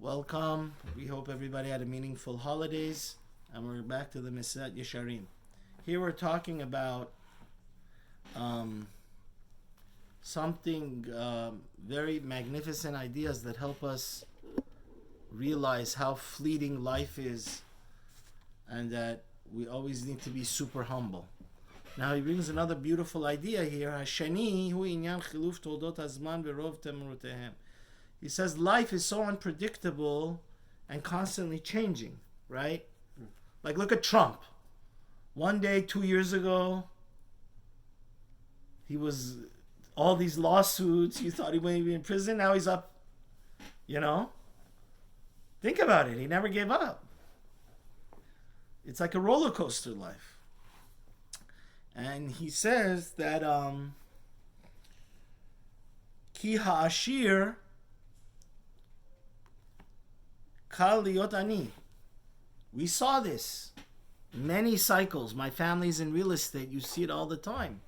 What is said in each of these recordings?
Welcome. We hope everybody had a meaningful holidays. And we're back to the MESILAT YESHARIM. Here we're talking about something very magnificent ideas that help us realize how fleeting life is and that we always need to be super humble. Now he brings another beautiful idea here. Hashani hu inyan chiluf toldot hazman verov temrutehem. He says life is so unpredictable and constantly changing, right? Like look at Trump. One day, 2 years ago, he was all these lawsuits. You thought he wouldn't be in prison. Now he's up, Think about it. He never gave up. It's like a roller coaster life. And he says that Ki ha'ashir kal liot ani. We saw this. Many cycles. My family's in real estate. You see it all the time.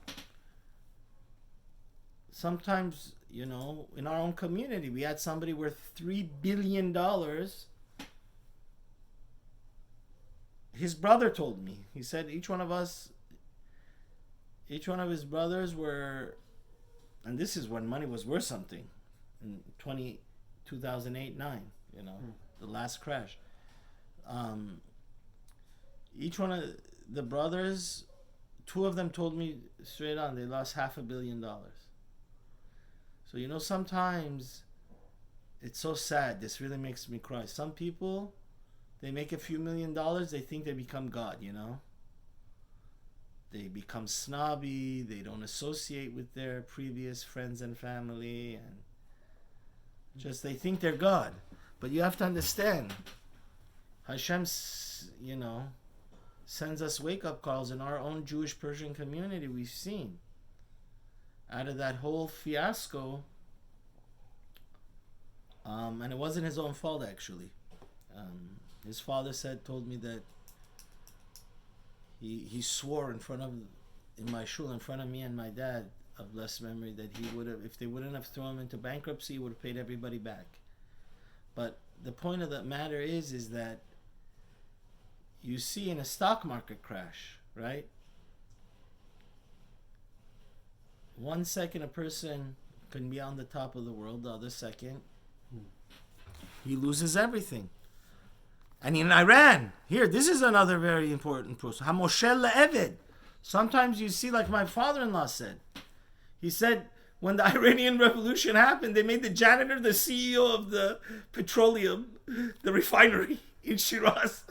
Sometimes, in our own community, we had somebody worth $3 billion. His brother told me. He said each one of his brothers were, and this is when money was worth something, in 2008-9, the last crash. Each one of the brothers, two of them told me straight on, they lost $500 million. So, sometimes it's so sad. This really makes me cry. Some people, they make a few $1 million, they think they become God, They become snobby, they don't associate with their previous friends and family, and just they think they're God. But you have to understand, Hashem, sends us wake-up calls in our own Jewish Persian community. We've seen out of that whole fiasco, and it wasn't his own fault actually. His father told me that he swore in my shul in front of me and my dad of blessed memory that he would have, if they wouldn't have thrown him into bankruptcy, he would have paid everybody back. But the point of the matter is that you see in a stock market crash, right? 1 second a person can be on the top of the world, the other second he loses everything. And in Iran, here, this is another very important process. Hamoshel le'eved. Sometimes you see, like my father-in-law said, he said when the Iranian Revolution happened, they made the janitor the CEO of the petroleum, the refinery in Shiraz.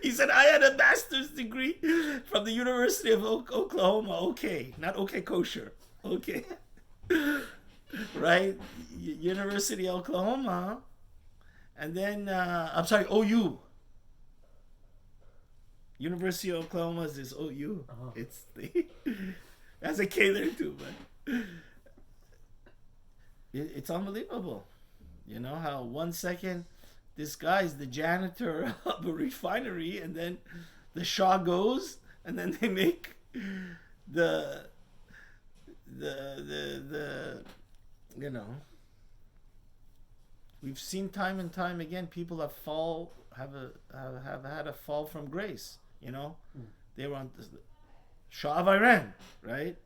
He said, I had a master's degree from the University of Oklahoma. Okay, not okay kosher. Okay. Right? University of Oklahoma. And then, OU. University of Oklahoma is OU. Uh-huh. It's has a K there too, but it's unbelievable. How 1 second this guy's the janitor of a refinery, and then the Shah goes, and then they make the we've seen time and time again people have had a fall from grace. They were on the Shah of Iran, right?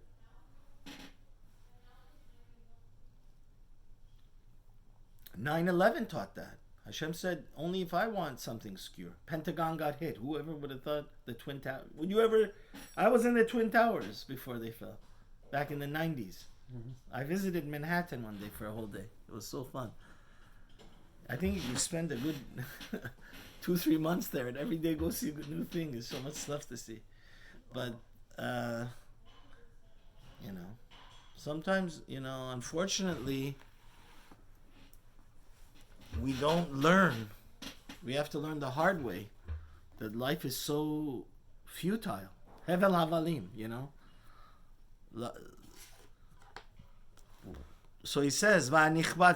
(9/11) taught that. Hashem said, only if I want something secure. Pentagon got hit. Whoever would have thought the Twin Towers... I was in the Twin Towers before they fell. Back in the 90s. Mm-hmm. I visited Manhattan one day for a whole day. It was so fun. I think you spend a good 2-3 months there, and every day go see a new thing. There's so much stuff to see. But, sometimes, unfortunately, we don't learn. We have to learn the hard way that life is so futile. Hevel havalim, So he says,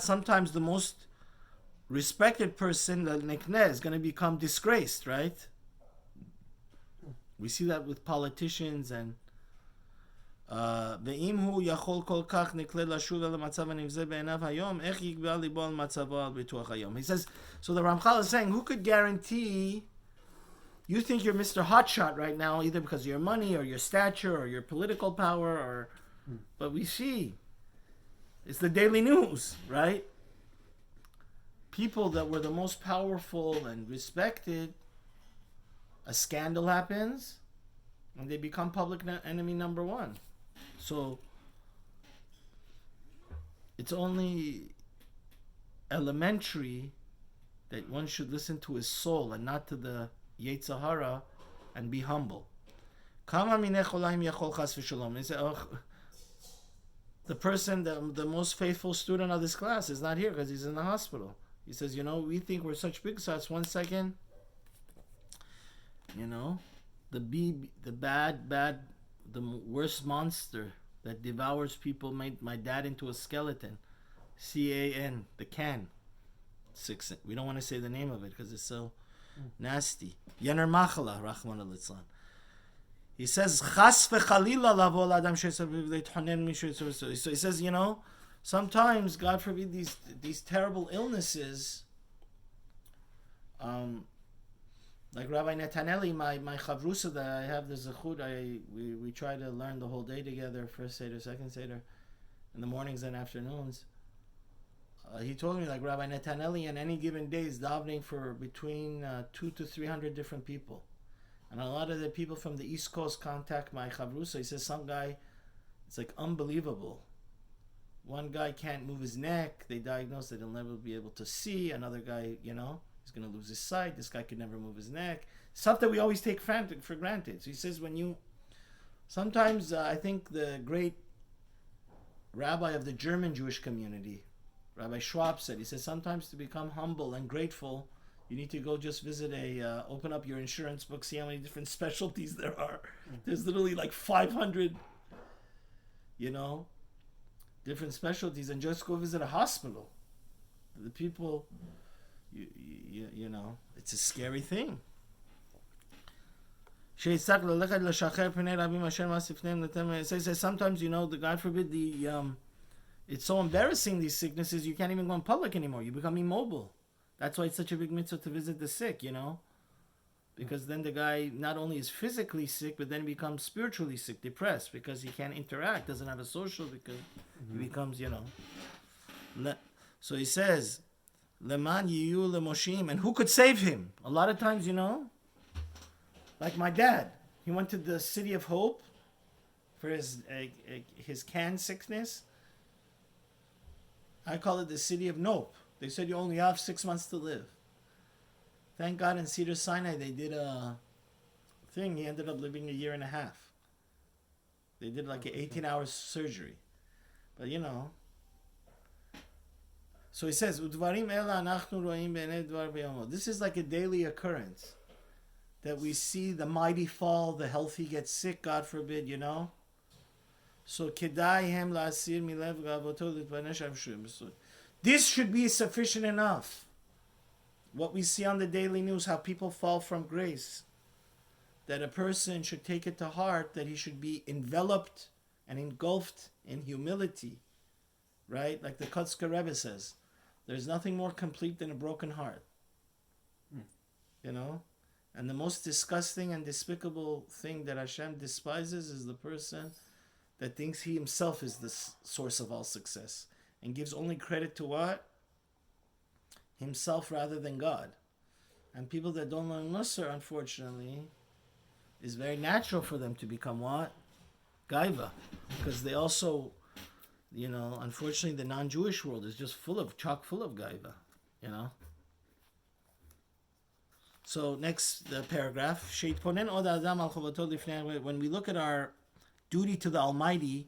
sometimes the most respected person, is going to become disgraced, right? We see that with politicians and ואם הוא יכול כל כך נקלה לשוב אל המצב הנבזה בעיניו היום, איך יגבר ליבו על מצבו על ביטוח היום? He says, so the Ramchal is saying, who could guarantee you think you're Mr. Hotshot right now, either because of your money or your stature or your political power, or but we see it's the daily news, right? People that were the most powerful and respected, a scandal happens and they become public enemy number one. So it's only elementary that one should listen to his soul and not to the Yetzer Hara and be humble. The person, the most faithful student of this class is not here because he's in the hospital. He says, we think we're such big shots. 1 second, the worst monster that devours people made my dad into a skeleton. CAN, the can. We don't want to say the name of it because it's so nasty. Yener Machala, Rahman al-Litzlan. He says, Chas v'chalila lavo l'adam she'saviv leithonen mishu. So he says, sometimes, God forbid, these terrible illnesses, like Rabbi Netaneli, my chavrusa that I have the zechut, we try to learn the whole day together, first seder, second seder, in the mornings and afternoons. He told me, like, Rabbi Netaneli on any given day is davening for between 200 to 300 different people. And a lot of the people from the East Coast contact my chavrusa. He says, some guy, it's like unbelievable. One guy can't move his neck. They diagnose that he'll never be able to see. Another guy, he's going to lose his sight. This guy could never move his neck. Stuff that we always take for granted. So he says, sometimes I think the great rabbi of the German Jewish community, Rabbi Schwab said, he says, sometimes to become humble and grateful, you need to go just visit open up your insurance book, see how many different specialties there are. There's literally like 500, different specialties, and just go visit a hospital. The people, it's a scary thing. It says sometimes, the God forbid, it's so embarrassing, these sicknesses, you can't even go in public anymore. You become immobile. That's why it's such a big mitzvah to visit the sick, because then the guy not only is physically sick, but then becomes spiritually sick, depressed, because he can't interact, doesn't have a social, because he becomes, So he says, Leman yiyu lemoshim, and who could save him? A lot of times, like my dad, he went to the City of Hope for his can sickness. I call it the City of Nope. They said you only have 6 months to live. Thank God in Cedar Sinai they did a thing. He ended up living 1.5 years. They did like an 18-hour surgery. But So he says, this is like a daily occurrence. That we see the mighty fall, the healthy get sick, God forbid, So this should be sufficient enough. What we see on the daily news, how people fall from grace, that a person should take it to heart, that he should be enveloped and engulfed in humility, right? Like the Kotzker Rebbe says, there's nothing more complete than a broken heart. And the most disgusting and despicable thing that Hashem despises is the person that thinks he himself is the source of all success and gives only credit to what? Himself rather than God. And people that don't learn Musar, unfortunately, is very natural for them to become what? Gaiva. Because they also, unfortunately the non-Jewish world is just chock full of Gaiva, So next paragraph, when we look at our duty to the Almighty,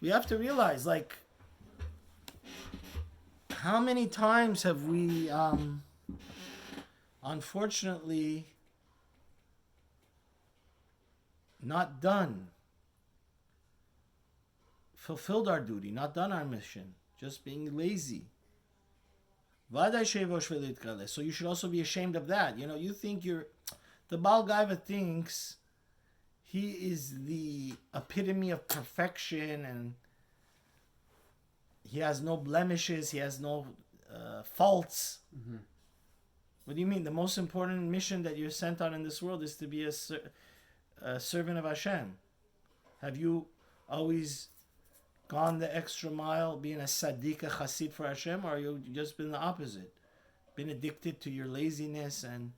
we have to realize, like, how many times have we, unfortunately, not fulfilled our duty, not done our mission, just being lazy. So you should also be ashamed of that. You think The Baal Gaiva thinks he is the epitome of perfection, and he has no blemishes, he has no faults. Mm-hmm. What do you mean? The most important mission that you're sent on in this world is to be a servant of Hashem. Have you always gone the extra mile, being a tzaddik, a chassid for Hashem, or you just been the opposite? Been addicted to your laziness and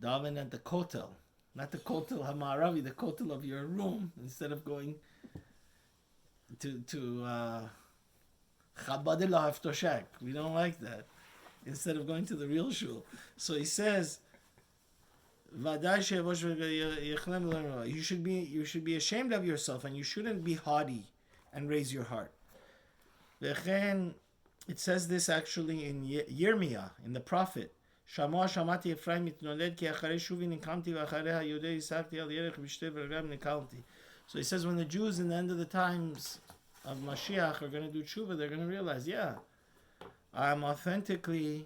daven at the kotel, not the kotel hamaravi, the kotel of your room, instead of going to Chabad Haftoshak. We don't like that. Instead of going to the real shul. So he says, you should be ashamed of yourself, and you shouldn't be haughty and raise your heart. It says this actually in Yirmiyah, in the prophet. So he says, when the Jews in the end of the times of Mashiach are going to do tshuva, they're going to realize, yeah, I'm authentically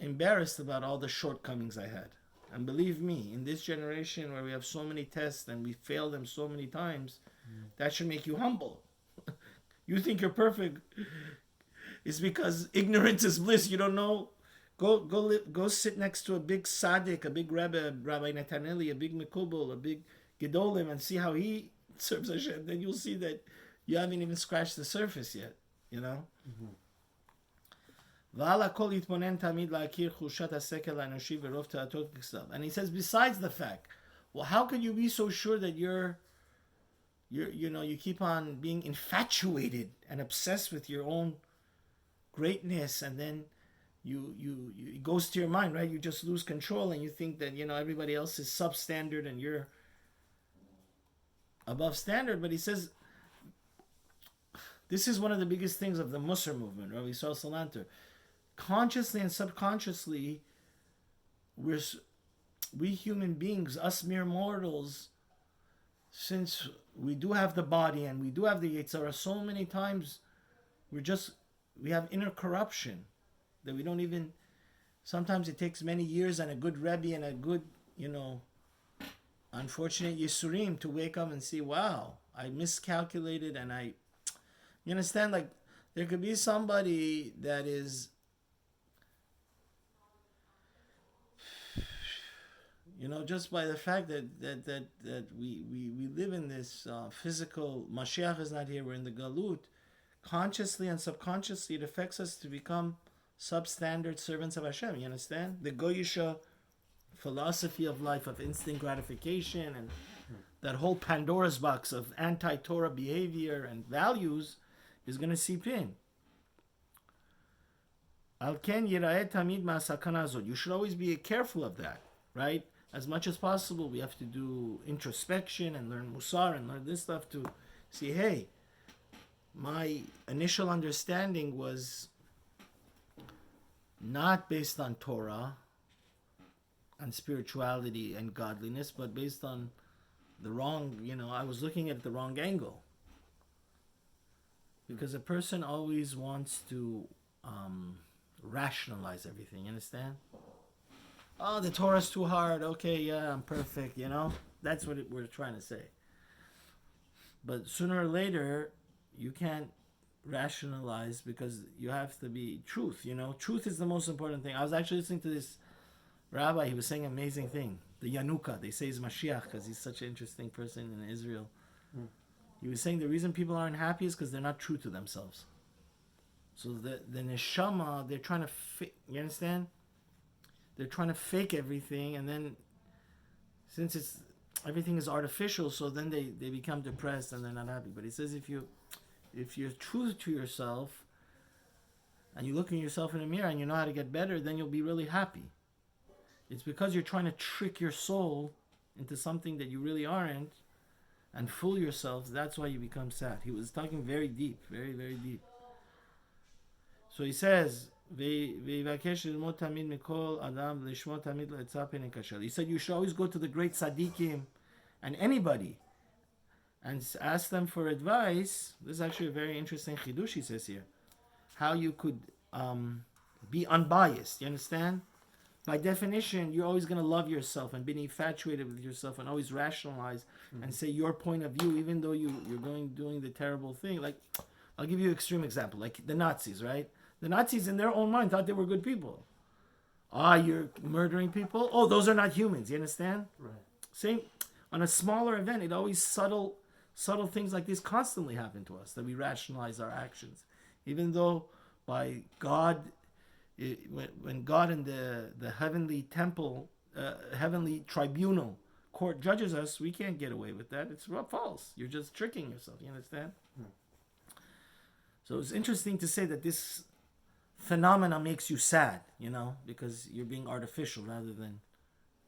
embarrassed about all the shortcomings I had. And believe me, in this generation where we have so many tests and we fail them so many times, that should make you humble. You think you're perfect. It's because ignorance is bliss. You don't know. Go sit next to a big tzaddik, a big Rebbe, Rabbi Netaneli, a big Mekubal, a big Gedolim, and see how he serves Hashem. Then you'll see that you haven't even scratched the surface yet. You know? And he says, besides the fact, well, how can you be so sure that you keep on being infatuated and obsessed with your own greatness, and then you it goes to your mind, right? You just lose control, and you think that everybody else is substandard and you're above standard. But he says this is one of the biggest things of the Musar movement, Rabbi Yisrael Salanter. Consciously and subconsciously, we human beings, us mere mortals, since we do have the body and we do have the Yetzirah, so many times we have inner corruption that we don't even. Sometimes it takes many years and a good Rebbe and a good, unfortunate Yisurim to wake up and see, wow, I miscalculated, and you understand? Like, there could be somebody that is, just by the fact that we live in this physical, Mashiach is not here, we're in the Galut, consciously and subconsciously it affects us to become substandard servants of Hashem. You understand? The Goyisha philosophy of life, of instant gratification, and that whole Pandora's box of anti-Torah behavior and values is going to seep in. You should always be careful of that, right? As much as possible, we have to do introspection and learn Musar and learn this stuff to see, hey, my initial understanding was not based on Torah and spirituality and godliness, but based on the wrong, I was looking at the wrong angle. Because a person always wants to rationalize everything, you understand? Oh, the Torah's too hard. Okay, yeah, I'm perfect, That's what we're trying to say. But sooner or later, you can't rationalize, because you have to be truth, Truth is the most important thing. I was actually listening to this rabbi. He was saying an amazing thing. The Yanuka, they say, is Mashiach because he's such an interesting person in Israel. He was saying the reason people aren't happy is because they're not true to themselves. So the neshama, they're trying to you understand? They're trying to fake everything, and then since everything is artificial, so then they become depressed and they're not happy. But he says if you're true to yourself and you look at yourself in the mirror and you know how to get better, then you'll be really happy. It's because you're trying to trick your soul into something that you really aren't and fool yourself. That's why you become sad. He was talking very deep, very, very deep. So he says, he said you should always go to the great tzaddikim and anybody and ask them for advice. This is actually a very interesting chidush he says here. How you could be unbiased. You understand? By definition, you're always going to love yourself and be infatuated with yourself and always rationalize and say your point of view, even though you're doing the terrible thing. Like, I'll give you an extreme example, like the Nazis, right? The Nazis in their own mind thought they were good people. You're murdering people? Oh, those are not humans. You understand? Right. Same, on a smaller event, it always subtle things like this constantly happen to us, that we rationalize our actions. Even though by God, when God in the heavenly temple, heavenly tribunal court judges us, we can't get away with that. It's false. You're just tricking yourself. You understand? So it's interesting to say that this phenomena makes you sad, because you're being artificial rather than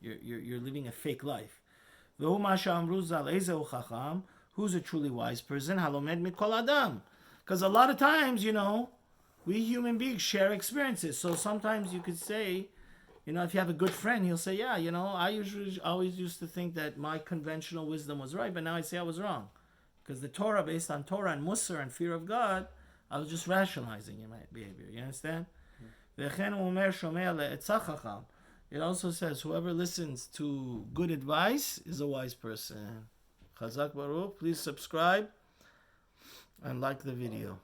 you're living a fake life. Who's a truly wise person? Because a lot of times, we human beings share experiences. So sometimes you could say, if you have a good friend, he'll say, yeah, I always used to think that my conventional wisdom was right, but now I say I was wrong. Because the Torah, based on Torah and Musar and fear of God, I was just rationalizing in my behavior. You understand? It also says, whoever listens to good advice is a wise person. Chazak Baruch. Please subscribe and like the video.